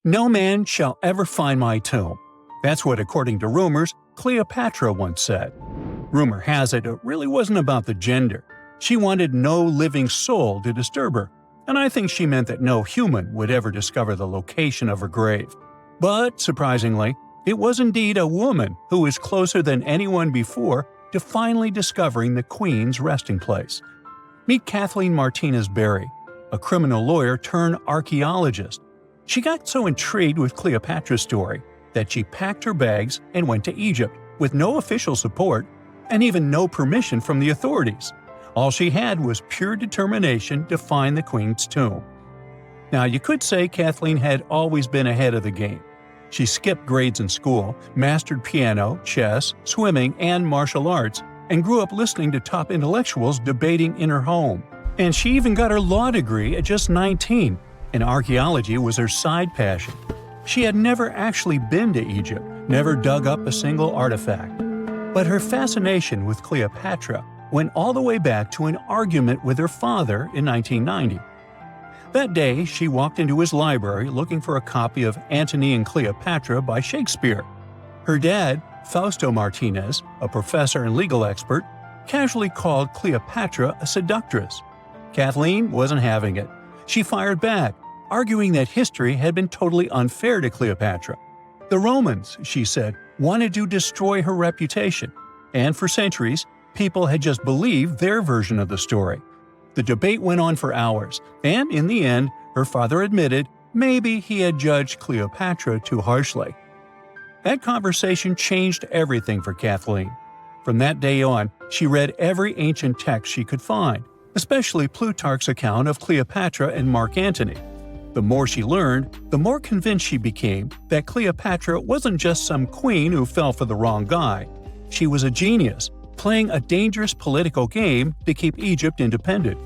"No man shall ever find my tomb." That's what, according to rumors, Cleopatra once said. Rumor has it really wasn't about the gender. She wanted no living soul to disturb her, and I think she meant that no human would ever discover the location of her grave. But, surprisingly, it was indeed a woman who was closer than anyone before to finally discovering the Queen's resting place. Meet Kathleen Martinez Berry, a criminal lawyer turned archaeologist. She got so intrigued with Cleopatra's story that she packed her bags and went to Egypt with no official support and even no permission from the authorities. All she had was pure determination to find the Queen's tomb. Now, you could say Kathleen had always been ahead of the game. She skipped grades in school, mastered piano, chess, swimming, and martial arts, and grew up listening to top intellectuals debating in her home. And she even got her law degree at just 19, and archaeology was her side passion. She had never actually been to Egypt, never dug up a single artifact. But her fascination with Cleopatra went all the way back to an argument with her father in 1990. That day, she walked into his library looking for a copy of Antony and Cleopatra by Shakespeare. Her dad, Fausto Martinez, a professor and legal expert, casually called Cleopatra a seductress. Kathleen wasn't having it. She fired back, arguing that history had been totally unfair to Cleopatra. The Romans, she said, wanted to destroy her reputation, and for centuries, people had just believed their version of the story. The debate went on for hours, and in the end, her father admitted maybe he had judged Cleopatra too harshly. That conversation changed everything for Kathleen. From that day on, she read every ancient text she could find, especially Plutarch's account of Cleopatra and Mark Antony. The more she learned, the more convinced she became that Cleopatra wasn't just some queen who fell for the wrong guy. She was a genius, playing a dangerous political game to keep Egypt independent.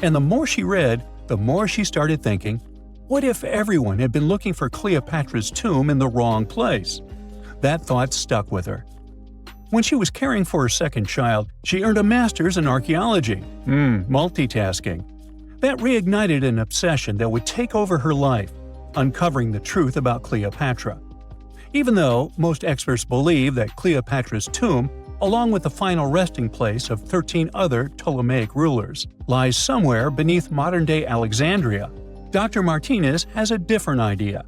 And the more she read, the more she started thinking, what if everyone had been looking for Cleopatra's tomb in the wrong place? That thought stuck with her. When she was caring for her second child, she earned a master's in archaeology. Multitasking. That reignited an obsession that would take over her life, uncovering the truth about Cleopatra. Even though most experts believe that Cleopatra's tomb, along with the final resting place of 13 other Ptolemaic rulers, lies somewhere beneath modern-day Alexandria, Dr. Martinez has a different idea.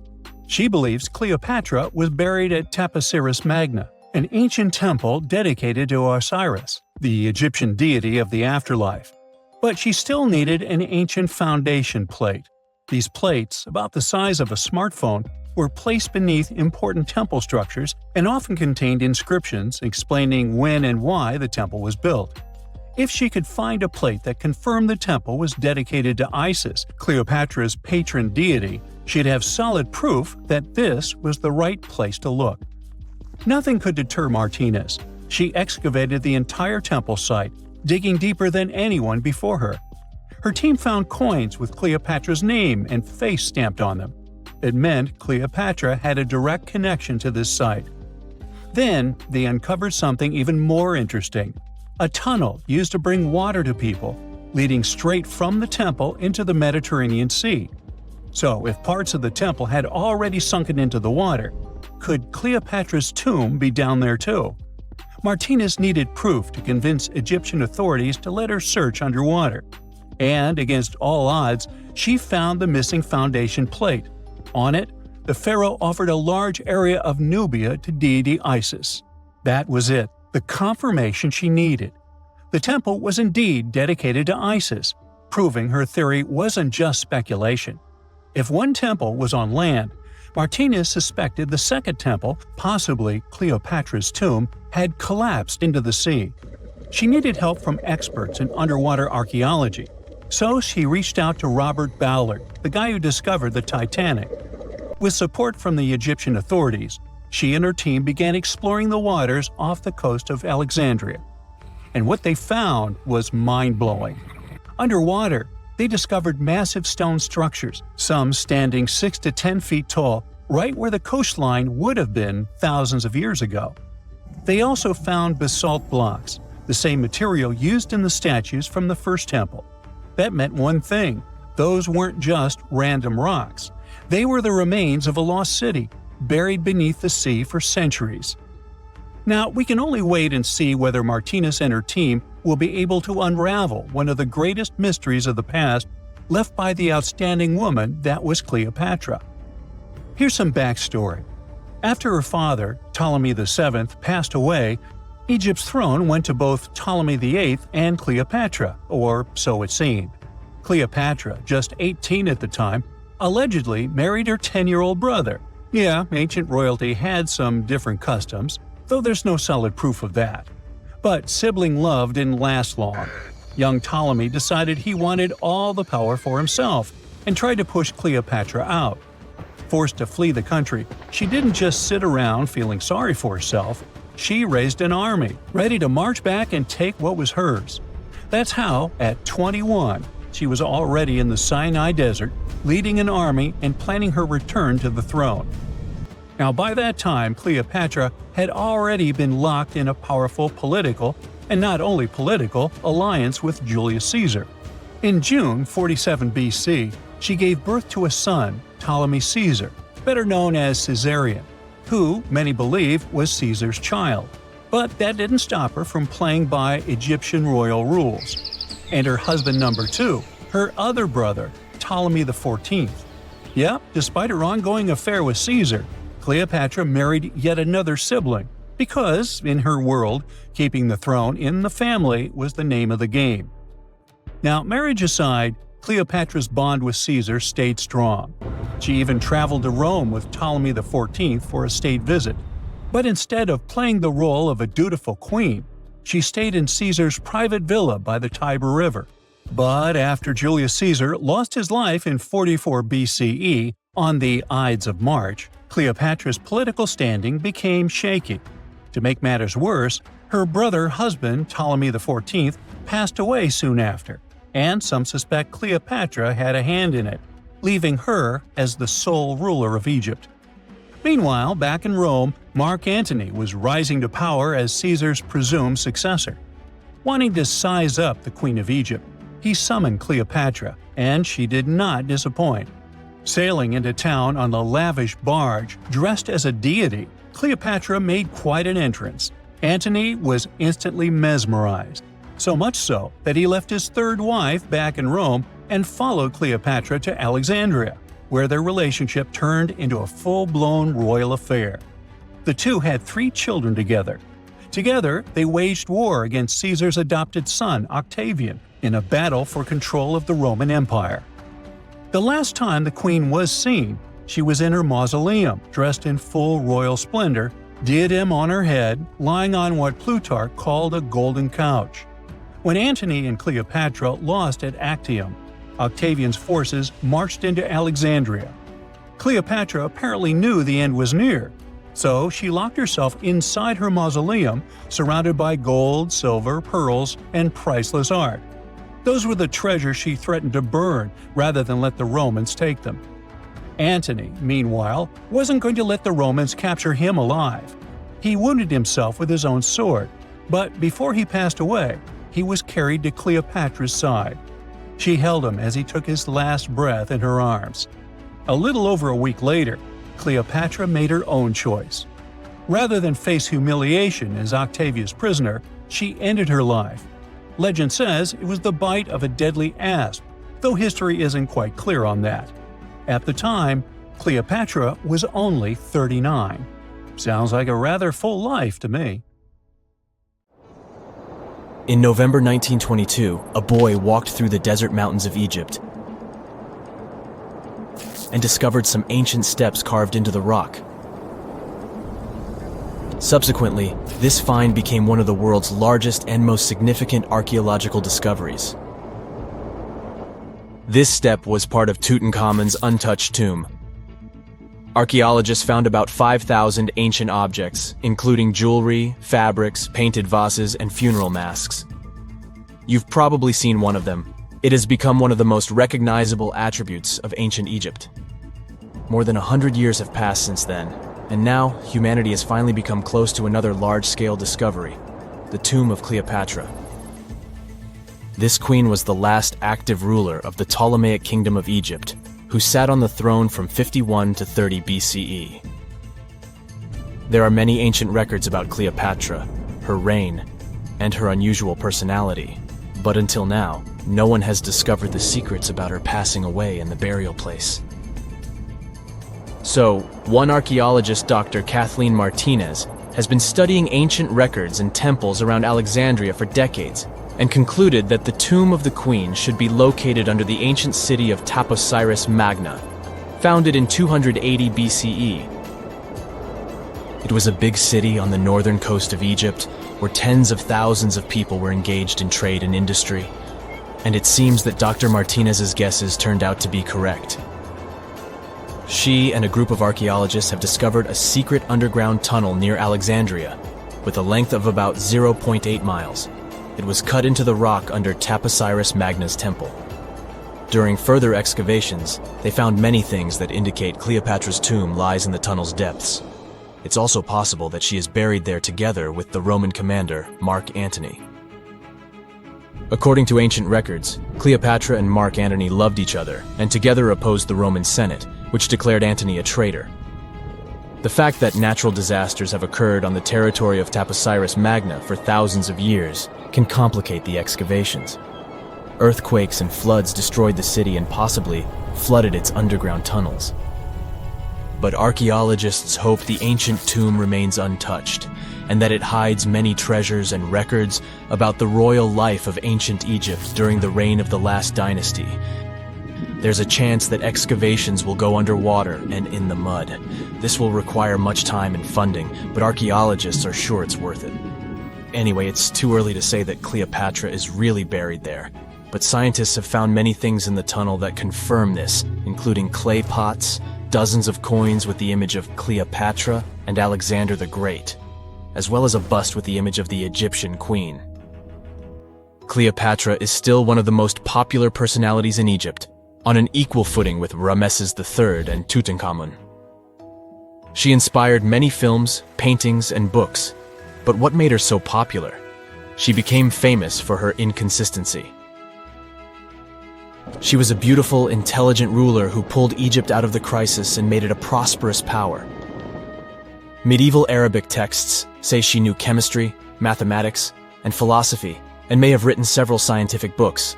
She believes Cleopatra was buried at Taposiris Magna, an ancient temple dedicated to Osiris, the Egyptian deity of the afterlife. But she still needed an ancient foundation plate. These plates, about the size of a smartphone, were placed beneath important temple structures and often contained inscriptions explaining when and why the temple was built. If she could find a plate that confirmed the temple was dedicated to Isis, Cleopatra's patron deity, she'd have solid proof that this was the right place to look. Nothing could deter Martinez. She excavated the entire temple site, digging deeper than anyone before her. Her team found coins with Cleopatra's name and face stamped on them. It meant Cleopatra had a direct connection to this site. Then, they uncovered something even more interesting: a tunnel used to bring water to people, leading straight from the temple into the Mediterranean Sea. So, if parts of the temple had already sunken into the water, could Cleopatra's tomb be down there too? Martinez needed proof to convince Egyptian authorities to let her search underwater. And, against all odds, she found the missing foundation plate. On it, the pharaoh offered a large area of Nubia to deity Isis. That was it, the confirmation she needed. The temple was indeed dedicated to Isis, proving her theory wasn't just speculation. If one temple was on land, Martinez suspected the second temple, possibly Cleopatra's tomb, had collapsed into the sea. She needed help from experts in underwater archaeology, so she reached out to Robert Ballard, the guy who discovered the Titanic. With support from the Egyptian authorities, she and her team began exploring the waters off the coast of Alexandria. And what they found was mind-blowing. Underwater, they discovered massive stone structures, some standing 6 to 10 feet tall, right where the coastline would have been thousands of years ago. They also found basalt blocks, the same material used in the statues from the first temple. That meant one thing: those weren't just random rocks. They were the remains of a lost city, buried beneath the sea for centuries. Now, we can only wait and see whether Martinez and her team will be able to unravel one of the greatest mysteries of the past left by the outstanding woman that was Cleopatra. Here's some backstory. After her father, Ptolemy VII, passed away, Egypt's throne went to both Ptolemy VIII and Cleopatra, or so it seemed. Cleopatra, just 18 at the time, allegedly married her 10-year-old brother. Yeah, ancient royalty had some different customs, though there's no solid proof of that. But sibling love didn't last long. Young Ptolemy decided he wanted all the power for himself and tried to push Cleopatra out. Forced to flee the country, she didn't just sit around feeling sorry for herself. She raised an army, ready to march back and take what was hers. That's how, at 21, she was already in the Sinai Desert, leading an army and planning her return to the throne. Now, by that time, Cleopatra had already been locked in a powerful political, and not only political, alliance with Julius Caesar. In June 47 BC, she gave birth to a son, Ptolemy Caesar, better known as Caesarion, who, many believe, was Caesar's child. But that didn't stop her from playing by Egyptian royal rules. And her husband number 2, her other brother, Ptolemy XIV. Yep, despite her ongoing affair with Caesar, Cleopatra married yet another sibling, because, in her world, keeping the throne in the family was the name of the game. Now, marriage aside, Cleopatra's bond with Caesar stayed strong. She even traveled to Rome with Ptolemy XIV for a state visit. But instead of playing the role of a dutiful queen, she stayed in Caesar's private villa by the Tiber River. But after Julius Caesar lost his life in 44 BCE on the Ides of March, Cleopatra's political standing became shaky. To make matters worse, her brother-husband Ptolemy XIV passed away soon after, and some suspect Cleopatra had a hand in it, leaving her as the sole ruler of Egypt. Meanwhile, back in Rome, Mark Antony was rising to power as Caesar's presumed successor. Wanting to size up the Queen of Egypt, he summoned Cleopatra, and she did not disappoint. Sailing into town on a lavish barge, dressed as a deity, Cleopatra made quite an entrance. Antony was instantly mesmerized, so much so that he left his third wife back in Rome and followed Cleopatra to Alexandria, where their relationship turned into a full-blown royal affair. The two had 3 children together. Together, they waged war against Caesar's adopted son, Octavian, in a battle for control of the Roman Empire. The last time the queen was seen, she was in her mausoleum, dressed in full royal splendor, diadem on her head, lying on what Plutarch called a golden couch. When Antony and Cleopatra lost at Actium, Octavian's forces marched into Alexandria. Cleopatra apparently knew the end was near, so she locked herself inside her mausoleum, surrounded by gold, silver, pearls, and priceless art. Those were the treasures she threatened to burn rather than let the Romans take them. Antony, meanwhile, wasn't going to let the Romans capture him alive. He wounded himself with his own sword, but before he passed away, he was carried to Cleopatra's side. She held him as he took his last breath in her arms. A little over a week later, Cleopatra made her own choice. Rather than face humiliation as Octavia's prisoner, she ended her life. Legend says it was the bite of a deadly asp, though history isn't quite clear on that. At the time, Cleopatra was only 39. Sounds like a rather full life to me. In November 1922, a boy walked through the desert mountains of Egypt and discovered some ancient steps carved into the rock. Subsequently, this find became one of the world's largest and most significant archaeological discoveries. This step was part of Tutankhamun's untouched tomb. Archaeologists found about 5,000 ancient objects, including jewelry, fabrics, painted vases, and funeral masks. You've probably seen one of them. It has become one of the most recognizable attributes of ancient Egypt. More than 100 years have passed since then, and now humanity has finally become close to another large-scale discovery, the tomb of Cleopatra. This queen was the last active ruler of the Ptolemaic Kingdom of Egypt, who sat on the throne from 51 to 30 BCE. There are many ancient records about Cleopatra, her reign, and her unusual personality, but until now, no one has discovered the secrets about her passing away in the burial place. So, one archaeologist, Dr. Kathleen Martinez, has been studying ancient records and temples around Alexandria for decades and concluded that the tomb of the queen should be located under the ancient city of Taposiris Magna, founded in 280 BCE. It was a big city on the northern coast of Egypt where tens of thousands of people were engaged in trade and industry, and it seems that Dr. Martinez's guesses turned out to be correct. She and a group of archaeologists have discovered a secret underground tunnel near Alexandria with a length of about 0.8 miles. It was cut into the rock under Taposiris Magna's temple. During further excavations, they found many things that indicate Cleopatra's tomb lies in the tunnel's depths. It's also possible that she is buried there together with the Roman commander, Mark Antony. According to ancient records, Cleopatra and Mark Antony loved each other and together opposed the Roman Senate, which declared Antony a traitor. The fact that natural disasters have occurred on the territory of Taposiris Magna for thousands of years can complicate the excavations. Earthquakes and floods destroyed the city and possibly flooded its underground tunnels. But archaeologists hope the ancient tomb remains untouched, and that it hides many treasures and records about the royal life of ancient Egypt during the reign of the last dynasty. There's a chance that excavations will go underwater and in the mud. This will require much time and funding, but archaeologists are sure it's worth it. Anyway, it's too early to say that Cleopatra is really buried there, but scientists have found many things in the tunnel that confirm this, including clay pots, dozens of coins with the image of Cleopatra and Alexander the Great, as well as a bust with the image of the Egyptian queen. Cleopatra is still one of the most popular personalities in Egypt, on an equal footing with Ramesses III and Tutankhamun. She inspired many films, paintings, and books, but what made her so popular? She became famous for her inconsistency. She was a beautiful, intelligent ruler who pulled Egypt out of the crisis and made it a prosperous power. Medieval Arabic texts say she knew chemistry, mathematics, and philosophy, and may have written several scientific books.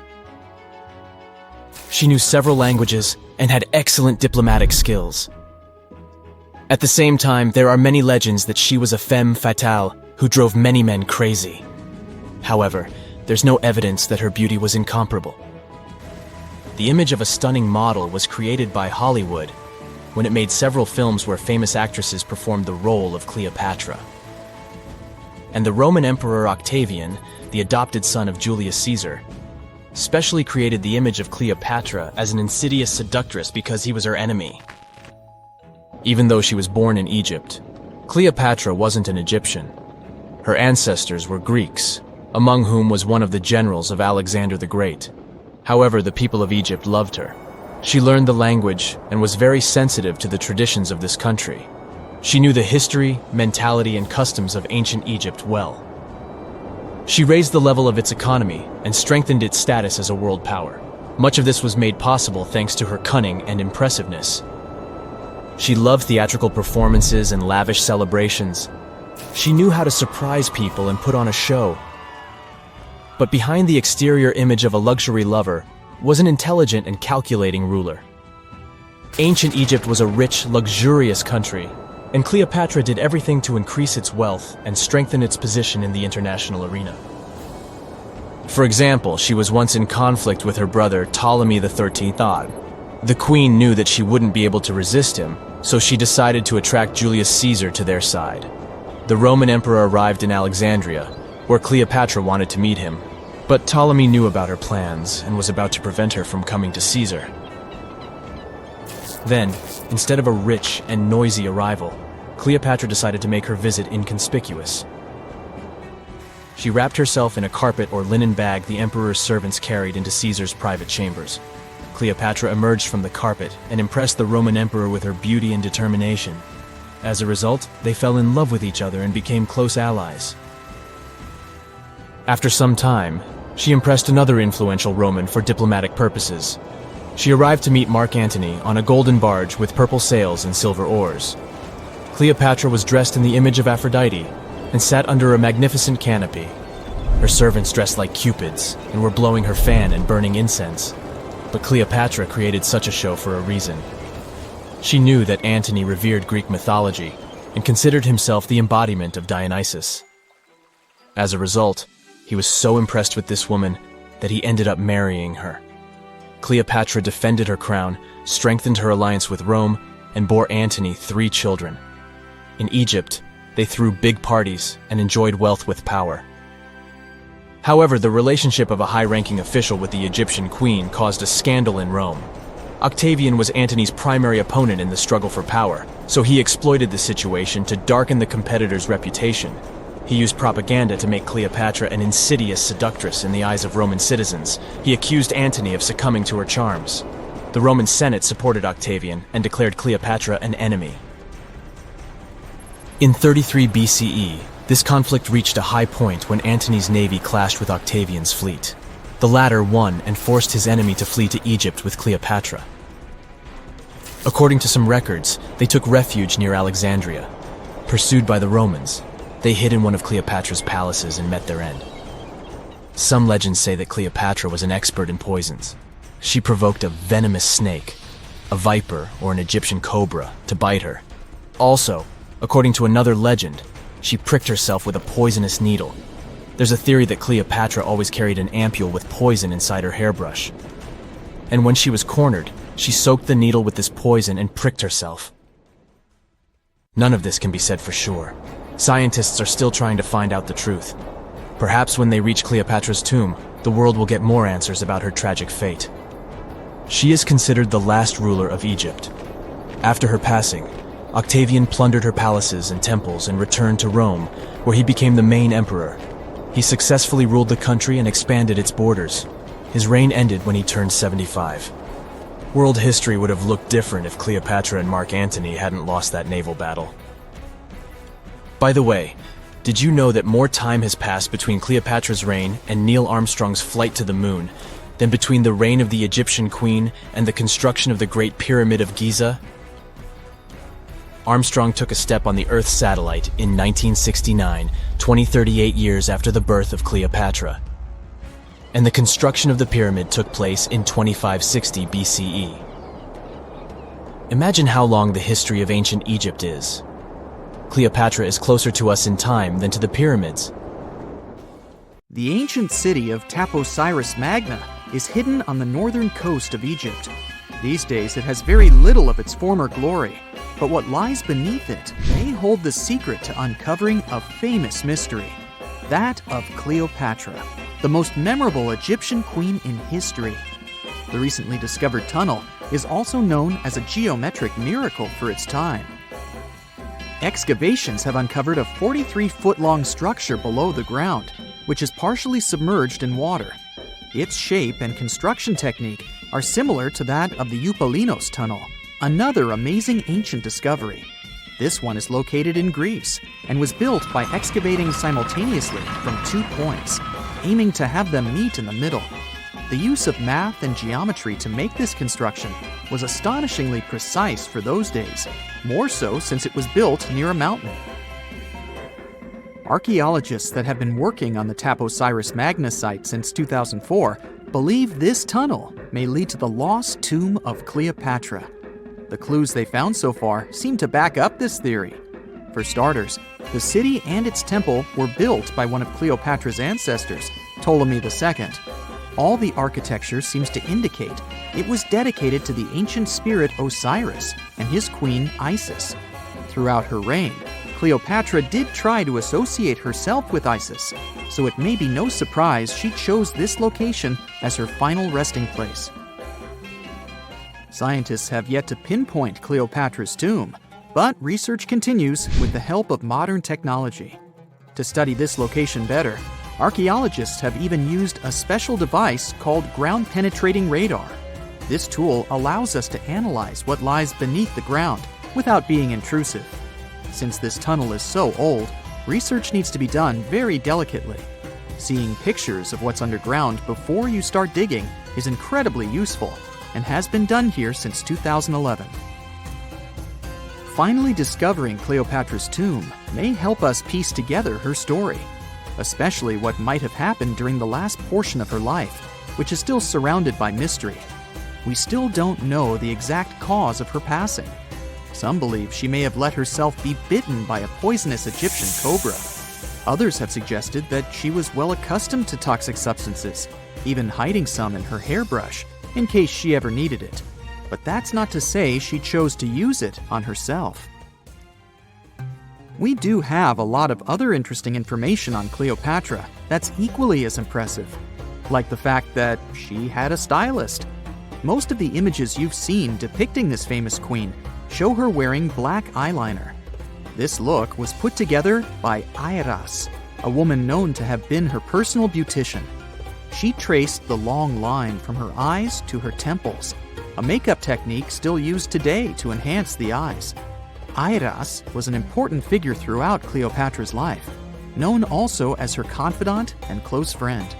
She knew several languages and had excellent diplomatic skills. At the same time, there are many legends that she was a femme fatale who drove many men crazy. However, there's no evidence that her beauty was incomparable. The image of a stunning model was created by Hollywood when it made several films where famous actresses performed the role of Cleopatra. And the Roman Emperor Octavian, the adopted son of Julius Caesar, specially created the image of Cleopatra as an insidious seductress because he was her enemy. Even though she was born in Egypt, Cleopatra wasn't an Egyptian. Her ancestors were Greeks, among whom was one of the generals of Alexander the Great. However, the people of Egypt loved her. She learned the language and was very sensitive to the traditions of this country. She knew the history, mentality, and customs of ancient Egypt well. She raised the level of its economy and strengthened its status as a world power. Much of this was made possible thanks to her cunning and impressiveness. She loved theatrical performances and lavish celebrations. She knew how to surprise people and put on a show. But behind the exterior image of a luxury lover was an intelligent and calculating ruler. Ancient Egypt was a rich, luxurious country, and Cleopatra did everything to increase its wealth and strengthen its position in the international arena. For example, she was once in conflict with her brother Ptolemy XIII Odd. The queen knew that she wouldn't be able to resist him, so she decided to attract Julius Caesar to their side. The Roman emperor arrived in Alexandria, where Cleopatra wanted to meet him, but Ptolemy knew about her plans and was about to prevent her from coming to Caesar. Then, instead of a rich and noisy arrival, Cleopatra decided to make her visit inconspicuous. She wrapped herself in a carpet or linen bag the emperor's servants carried into Caesar's private chambers. Cleopatra emerged from the carpet and impressed the Roman emperor with her beauty and determination. As a result, they fell in love with each other and became close allies. After some time, she impressed another influential Roman for diplomatic purposes. She arrived to meet Mark Antony on a golden barge with purple sails and silver oars. Cleopatra was dressed in the image of Aphrodite and sat under a magnificent canopy. Her servants dressed like cupids and were blowing her fan and burning incense. But Cleopatra created such a show for a reason. She knew that Antony revered Greek mythology and considered himself the embodiment of Dionysus. As a result, he was so impressed with this woman that he ended up marrying her. Cleopatra defended her crown, strengthened her alliance with Rome, and bore Antony 3 children. In Egypt, they threw big parties and enjoyed wealth with power. However, the relationship of a high-ranking official with the Egyptian queen caused a scandal in Rome. Octavian was Antony's primary opponent in the struggle for power, so he exploited the situation to darken the competitor's reputation. He used propaganda to make Cleopatra an insidious seductress in the eyes of Roman citizens. He accused Antony of succumbing to her charms. The Roman Senate supported Octavian and declared Cleopatra an enemy. In 33 BCE, this conflict reached a high point when Antony's navy clashed with Octavian's fleet. The latter won and forced his enemy to flee to Egypt with Cleopatra. According to some records, they took refuge near Alexandria. Pursued by the Romans, they hid in one of Cleopatra's palaces and met their end. Some legends say that Cleopatra was an expert in poisons. She provoked a venomous snake, a viper or an Egyptian cobra, to bite her. Also, according to another legend, she pricked herself with a poisonous needle. There's a theory that Cleopatra always carried an ampule with poison inside her hairbrush. And when she was cornered, she soaked the needle with this poison and pricked herself. None of this can be said for sure. Scientists are still trying to find out the truth. Perhaps when they reach Cleopatra's tomb, the world will get more answers about her tragic fate. She is considered the last ruler of Egypt. After her passing, Octavian plundered her palaces and temples and returned to Rome, where he became the main emperor. He successfully ruled the country and expanded its borders. His reign ended when he turned 75. World history would have looked different if Cleopatra and Mark Antony hadn't lost that naval battle. By the way, did you know that more time has passed between Cleopatra's reign and Neil Armstrong's flight to the moon than between the reign of the Egyptian queen and the construction of the Great Pyramid of Giza? Armstrong took a step on the Earth satellite in 1969, 38 years after the birth of Cleopatra. And the construction of the pyramid took place in 2560 BCE. Imagine how long the history of ancient Egypt is. Cleopatra is closer to us in time than to the pyramids. The ancient city of Taposiris Magna is hidden on the northern coast of Egypt. These days it has very little of its former glory, but what lies beneath it may hold the secret to uncovering a famous mystery, that of Cleopatra, the most memorable Egyptian queen in history. The recently discovered tunnel is also known as a geometric miracle for its time. Excavations have uncovered a 43-foot-long structure below the ground, which is partially submerged in water. Its shape and construction technique are similar to that of the Eupalinos Tunnel, another amazing ancient discovery. This one is located in Greece and was built by excavating simultaneously from 2 points, aiming to have them meet in the middle. The use of math and geometry to make this construction was astonishingly precise for those days, more so since it was built near a mountain. Archaeologists that have been working on the Taposiris Magna site since 2004 believe this tunnel may lead to the lost tomb of Cleopatra. The clues they found so far seem to back up this theory. For starters, the city and its temple were built by one of Cleopatra's ancestors, Ptolemy II. All the architecture seems to indicate it was dedicated to the ancient spirit Osiris and his queen Isis. Throughout her reign, Cleopatra did try to associate herself with Isis, so it may be no surprise she chose this location as her final resting place. Scientists have yet to pinpoint Cleopatra's tomb, but research continues with the help of modern technology. To study this location better, archaeologists have even used a special device called ground-penetrating radar. This tool allows us to analyze what lies beneath the ground without being intrusive. Since this tunnel is so old, research needs to be done very delicately. Seeing pictures of what's underground before you start digging is incredibly useful. and has been done here since 2011. Finally discovering Cleopatra's tomb may help us piece together her story, especially what might have happened during the last portion of her life, which is still surrounded by mystery. We still don't know the exact cause of her passing. Some believe she may have let herself be bitten by a poisonous Egyptian cobra. Others have suggested that she was well accustomed to toxic substances, even hiding some in her hairbrush in case she ever needed it. But that's not to say she chose to use it on herself. We do have a lot of other interesting information on Cleopatra that's equally as impressive, like the fact that she had a stylist. Most of the images you've seen depicting this famous queen show her wearing black eyeliner. This look was put together by Airas, a woman known to have been her personal beautician. She traced the long line from her eyes to her temples, a makeup technique still used today to enhance the eyes. Airas was an important figure throughout Cleopatra's life, known also as her confidant and close friend.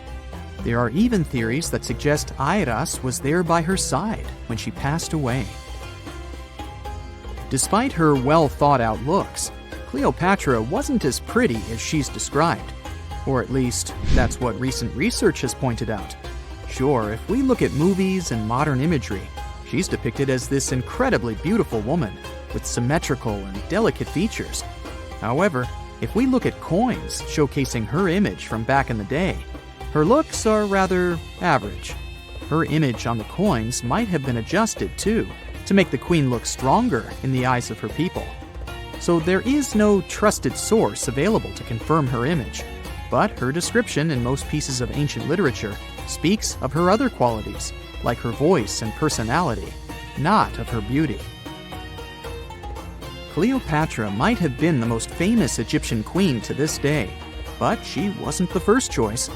There are even theories that suggest Airas was there by her side when she passed away. Despite her well-thought-out looks, Cleopatra wasn't as pretty as she's described. Or at least, that's what recent research has pointed out. Sure, if we look at movies and modern imagery, she's depicted as this incredibly beautiful woman with symmetrical and delicate features. However, if we look at coins showcasing her image from back in the day, her looks are rather average. Her image on the coins might have been adjusted, too, to make the queen look stronger in the eyes of her people. So there is no trusted source available to confirm her image, but her description in most pieces of ancient literature speaks of her other qualities, like her voice and personality, not of her beauty. Cleopatra might have been the most famous Egyptian queen to this day, but she wasn't the first choice.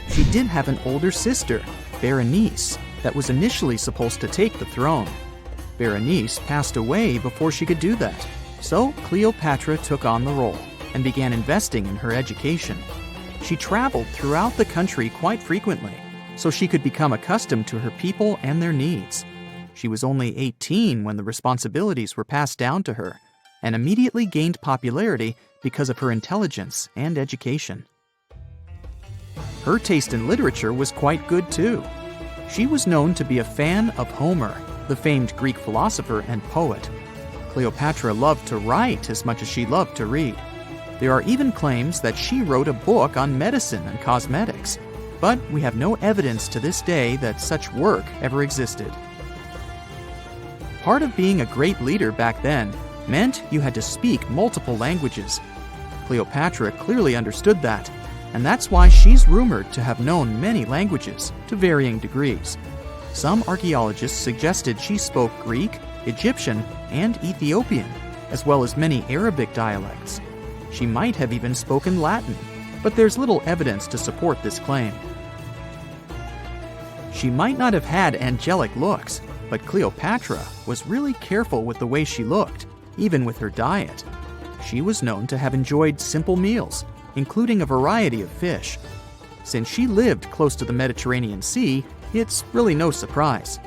She did have an older sister, Berenice, that was initially supposed to take the throne. Berenice passed away before she could do that, so Cleopatra took on the role and began investing in her education. She traveled throughout the country quite frequently, so she could become accustomed to her people and their needs. She was only 18 when the responsibilities were passed down to her, and immediately gained popularity because of her intelligence and education. Her taste in literature was quite good too. She was known to be a fan of Homer, the famed Greek philosopher and poet. Cleopatra loved to write as much as she loved to read. There are even claims that she wrote a book on medicine and cosmetics, but we have no evidence to this day that such work ever existed. Part of being a great leader back then meant you had to speak multiple languages. Cleopatra clearly understood that, and that's why she's rumored to have known many languages to varying degrees. Some archaeologists suggested she spoke Greek, Egyptian, and Ethiopian, as well as many Arabic dialects. She might have even spoken Latin, but there's little evidence to support this claim. She might not have had angelic looks, but Cleopatra was really careful with the way she looked, even with her diet. She was known to have enjoyed simple meals, including a variety of fish. Since she lived close to the Mediterranean Sea, it's really no surprise.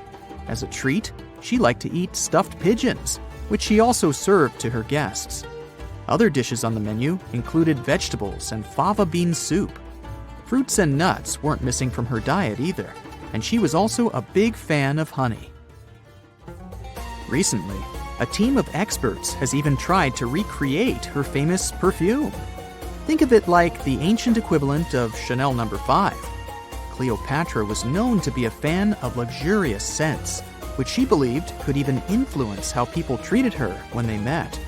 As a treat, she liked to eat stuffed pigeons, which she also served to her guests. Other dishes on the menu included vegetables and fava bean soup. Fruits and nuts weren't missing from her diet either, and she was also a big fan of honey. Recently, a team of experts has even tried to recreate her famous perfume. Think of it like the ancient equivalent of Chanel No. 5. Cleopatra was known to be a fan of luxurious scents, which she believed could even influence how people treated her when they met.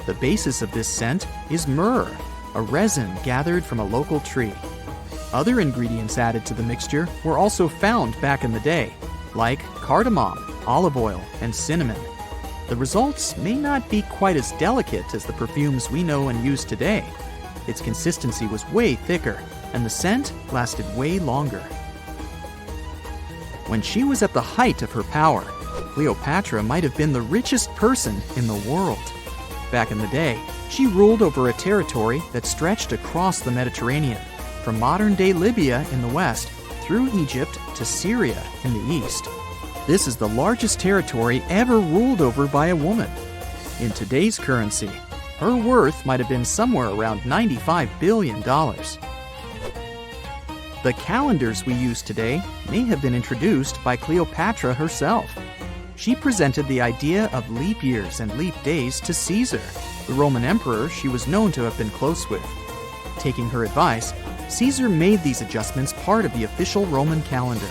The basis of this scent is myrrh, a resin gathered from a local tree. Other ingredients added to the mixture were also found back in the day, like cardamom, olive oil, and cinnamon. The results may not be quite as delicate as the perfumes we know and use today. Its consistency was way thicker, and the scent lasted way longer. When she was at the height of her power, Cleopatra might have been the richest person in the world. Back in the day, she ruled over a territory that stretched across the Mediterranean, from modern-day Libya in the west through Egypt to Syria in the east. This is the largest territory ever ruled over by a woman. In today's currency, her worth might have been somewhere around $95 billion. The calendars we use today may have been introduced by Cleopatra herself. She presented the idea of leap years and leap days to Caesar, the Roman emperor she was known to have been close with. Taking her advice, Caesar made these adjustments part of the official Roman calendar.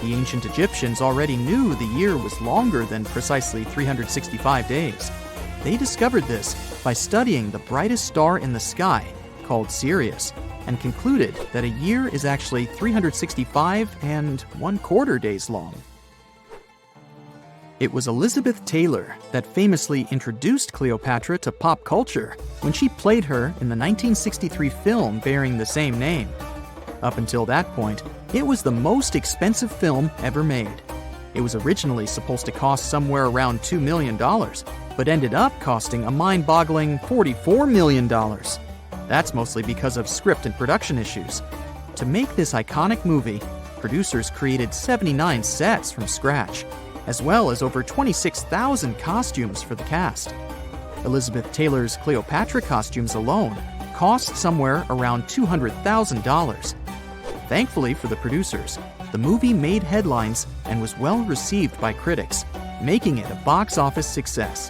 The ancient Egyptians already knew the year was longer than precisely 365 days. They discovered this by studying the brightest star in the sky, called Sirius, and concluded that a year is actually 365 and 1/4 days long. It was Elizabeth Taylor that famously introduced Cleopatra to pop culture when she played her in the 1963 film bearing the same name. Up until that point, it was the most expensive film ever made. It was originally supposed to cost somewhere around $2 million, but ended up costing a mind-boggling $44 million. That's mostly because of script and production issues. To make this iconic movie, producers created 79 sets from scratch, as well as over 26,000 costumes for the cast. Elizabeth Taylor's Cleopatra costumes alone cost somewhere around $200,000. Thankfully for the producers, the movie made headlines and was well received by critics, making it a box office success.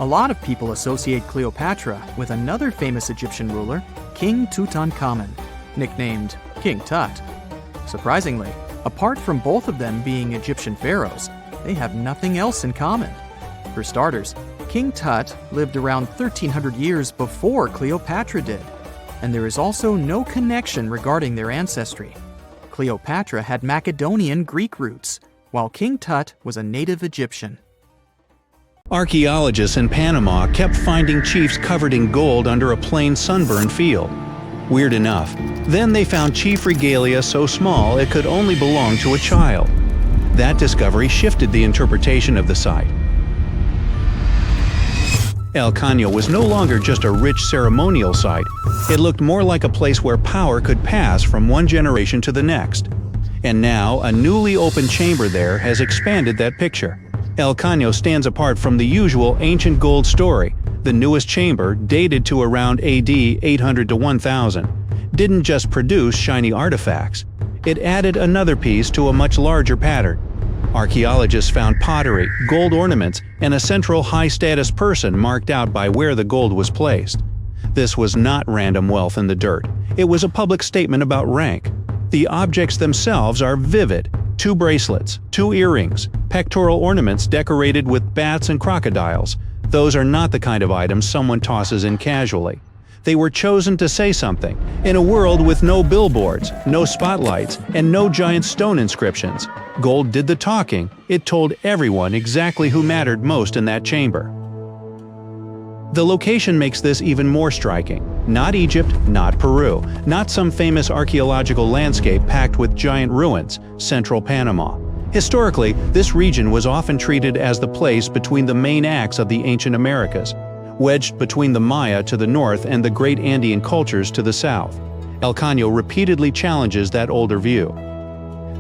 A lot of people associate Cleopatra with another famous Egyptian ruler, King Tutankhamun, nicknamed King Tut. Surprisingly, apart from both of them being Egyptian pharaohs, they have nothing else in common. For starters, King Tut lived around 1,300 years before Cleopatra did, and there is also no connection regarding their ancestry. Cleopatra had Macedonian Greek roots, while King Tut was a native Egyptian. Archaeologists in Panama kept finding chiefs covered in gold under a plain sunburned field. Weird enough, then they found chief regalia so small it could only belong to a child. That discovery shifted the interpretation of the site. El Caño was no longer just a rich ceremonial site. It looked more like a place where power could pass from one generation to the next. And now, a newly opened chamber there has expanded that picture. El Caño stands apart from the usual ancient gold story. The newest chamber, dated to around AD 800 to 1000, didn't just produce shiny artifacts. It added another piece to a much larger pattern. Archaeologists found pottery, gold ornaments, and a central high-status person marked out by where the gold was placed. This was not random wealth in the dirt. It was a public statement about rank. The objects themselves are vivid. 2 bracelets, 2 earrings, pectoral ornaments decorated with bats and crocodiles. Those are not the kind of items someone tosses in casually. They were chosen to say something. In a world with no billboards, no spotlights, and no giant stone inscriptions, gold did the talking. It told everyone exactly who mattered most in that chamber. The location makes this even more striking. Not Egypt, not Peru, not some famous archaeological landscape packed with giant ruins, central Panama. Historically, this region was often treated as the place between the main acts of the ancient Americas, wedged between the Maya to the north and the great Andean cultures to the south. El Caño repeatedly challenges that older view.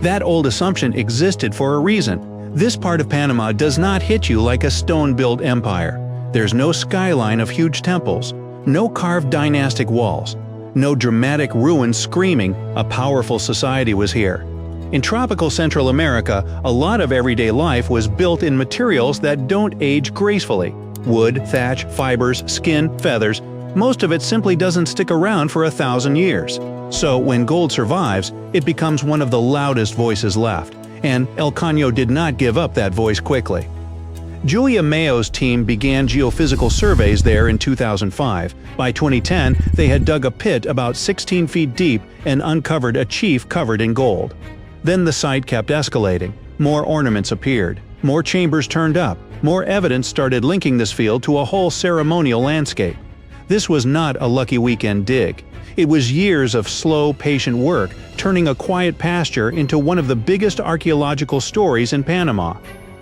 That old assumption existed for a reason. This part of Panama does not hit you like a stone-built empire. There's no skyline of huge temples, no carved dynastic walls, no dramatic ruins screaming a powerful society was here. In tropical Central America, a lot of everyday life was built in materials that don't age gracefully. Wood, thatch, fibers, skin, feathers. Most of it simply doesn't stick around for 1,000 years. So when gold survives, it becomes one of the loudest voices left. And El Caño did not give up that voice quickly. Julia Mayo's team began geophysical surveys there in 2005. By 2010, they had dug a pit about 16 feet deep and uncovered a chief covered in gold. Then the site kept escalating. More ornaments appeared. More chambers turned up. More evidence started linking this field to a whole ceremonial landscape. This was not a lucky weekend dig. It was years of slow, patient work, turning a quiet pasture into one of the biggest archaeological stories in Panama.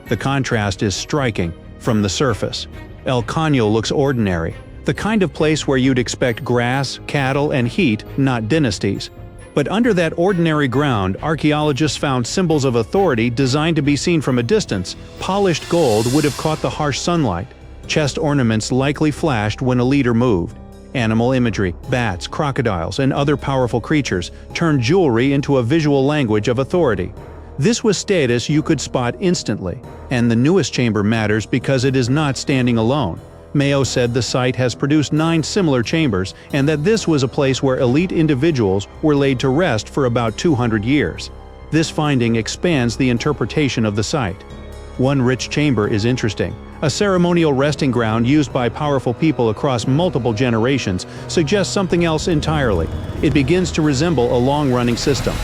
The contrast is striking from the surface. El Caño looks ordinary, the kind of place where you'd expect grass, cattle, and heat, not dynasties. But under that ordinary ground, archaeologists found symbols of authority designed to be seen from a distance. Polished gold would have caught the harsh sunlight. Chest ornaments likely flashed when a leader moved. Animal imagery, bats, crocodiles, and other powerful creatures turned jewelry into a visual language of authority. This was status you could spot instantly, and the newest chamber matters because it is not standing alone. Mayo said the site has produced 9 similar chambers and that this was a place where elite individuals were laid to rest for about 200 years. This finding expands the interpretation of the site. One rich chamber is interesting. A ceremonial resting ground used by powerful people across multiple generations suggests something else entirely. It begins to resemble a long-running system.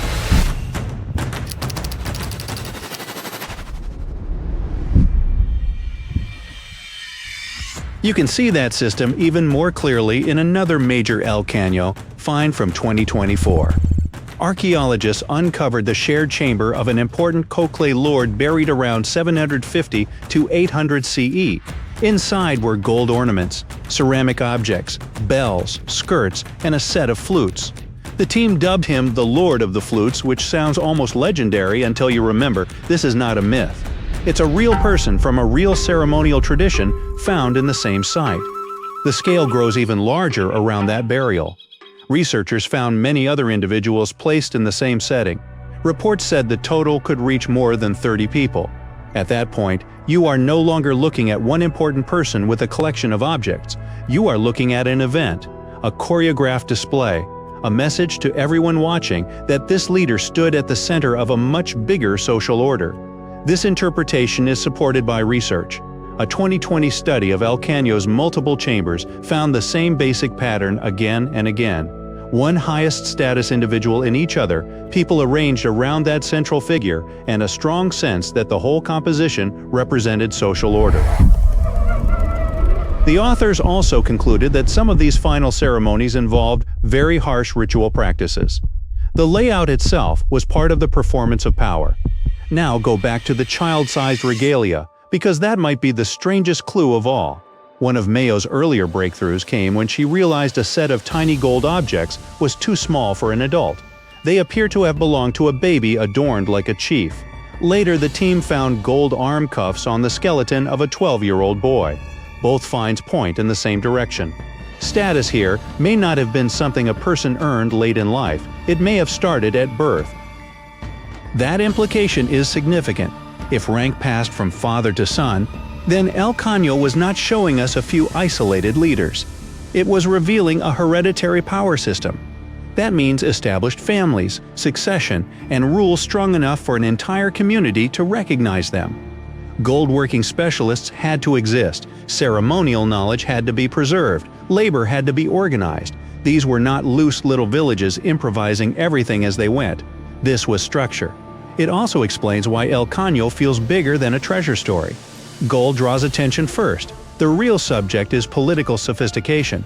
You can see that system even more clearly in another major El Caño find from 2024. Archaeologists uncovered the shared chamber of an important Cocle lord buried around 750 to 800 CE. Inside were gold ornaments, ceramic objects, bells, skirts, and a set of flutes. The team dubbed him the Lord of the Flutes, which sounds almost legendary until you remember this is not a myth. It's a real person from a real ceremonial tradition found in the same site. The scale grows even larger around that burial. Researchers found many other individuals placed in the same setting. Reports said the total could reach more than 30 people. At that point, you are no longer looking at one important person with a collection of objects. You are looking at an event, a choreographed display, a message to everyone watching that this leader stood at the center of a much bigger social order. This interpretation is supported by research. A 2020 study of El Caño's multiple chambers found the same basic pattern again and again. One highest status individual in each other, people arranged around that central figure, and a strong sense that the whole composition represented social order. The authors also concluded that some of these final ceremonies involved very harsh ritual practices. The layout itself was part of the performance of power. Now go back to the child-sized regalia, because that might be the strangest clue of all. One of Mayo's earlier breakthroughs came when she realized a set of tiny gold objects was too small for an adult. They appear to have belonged to a baby adorned like a chief. Later, the team found gold arm cuffs on the skeleton of a 12-year-old boy. Both finds point in the same direction. Status here may not have been something a person earned late in life. It may have started at birth. That implication is significant. If rank passed from father to son, then El Caño was not showing us a few isolated leaders. It was revealing a hereditary power system. That means established families, succession, and rules strong enough for an entire community to recognize them. Gold-working specialists had to exist, ceremonial knowledge had to be preserved, labor had to be organized. These were not loose little villages improvising everything as they went. This was structure. It also explains why El Caño feels bigger than a treasure story. Gold draws attention first. The real subject is political sophistication.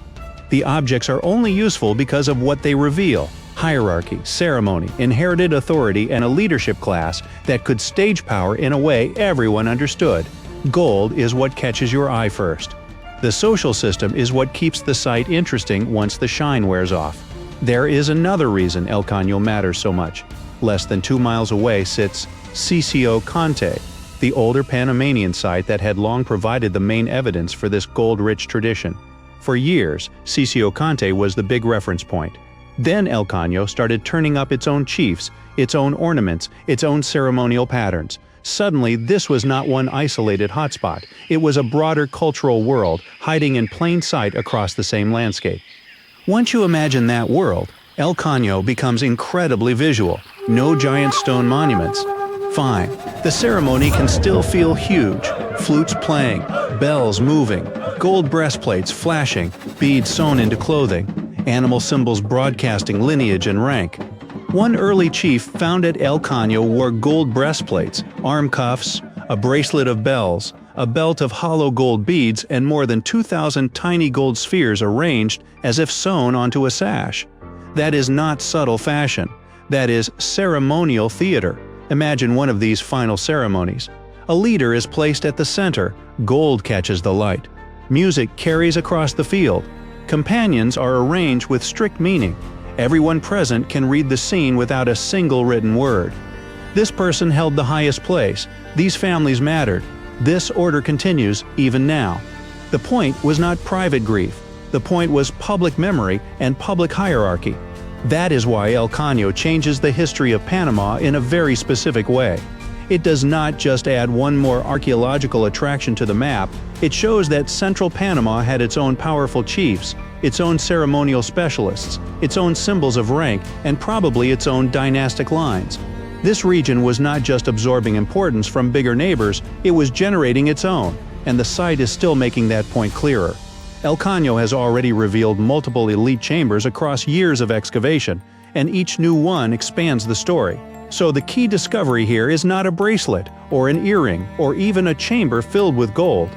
The objects are only useful because of what they reveal: hierarchy, ceremony, inherited authority, and a leadership class that could stage power in a way everyone understood. Gold is what catches your eye first. The social system is what keeps the site interesting once the shine wears off. There is another reason El Caño matters so much. Less than 2 miles away sits Sitio Conte, the older Panamanian site that had long provided the main evidence for this gold-rich tradition. For years, Sitio Conte was the big reference point. Then El Caño started turning up its own chiefs, its own ornaments, its own ceremonial patterns. Suddenly, this was not one isolated hotspot. It was a broader cultural world hiding in plain sight across the same landscape. Once you imagine that world, El Caño becomes incredibly visual. No giant stone monuments. Fine, the ceremony can still feel huge. Flutes playing, bells moving, gold breastplates flashing, beads sewn into clothing, animal symbols broadcasting lineage and rank. One early chief found at El Caño wore gold breastplates, arm cuffs, a bracelet of bells, a belt of hollow gold beads, and more than 2,000 tiny gold spheres arranged as if sewn onto a sash. That is not subtle fashion. That is ceremonial theater. Imagine one of these final ceremonies. A leader is placed at the center. Gold catches the light. Music carries across the field. Companions are arranged with strict meaning. Everyone present can read the scene without a single written word. This person held the highest place. These families mattered. This order continues even now. The point was not private grief. The point was public memory and public hierarchy. That is why El Caño changes the history of Panama in a very specific way. It does not just add one more archaeological attraction to the map, it shows that central Panama had its own powerful chiefs, its own ceremonial specialists, its own symbols of rank, and probably its own dynastic lines. This region was not just absorbing importance from bigger neighbors, it was generating its own, and the site is still making that point clearer. El Caño has already revealed multiple elite chambers across years of excavation, and each new one expands the story. So the key discovery here is not a bracelet, or an earring, or even a chamber filled with gold.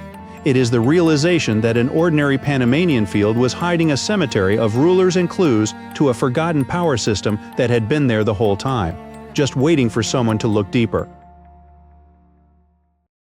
It is the realization that an ordinary Panamanian field was hiding a cemetery of rulers and clues to a forgotten power system that had been there the whole time, just waiting for someone to look deeper.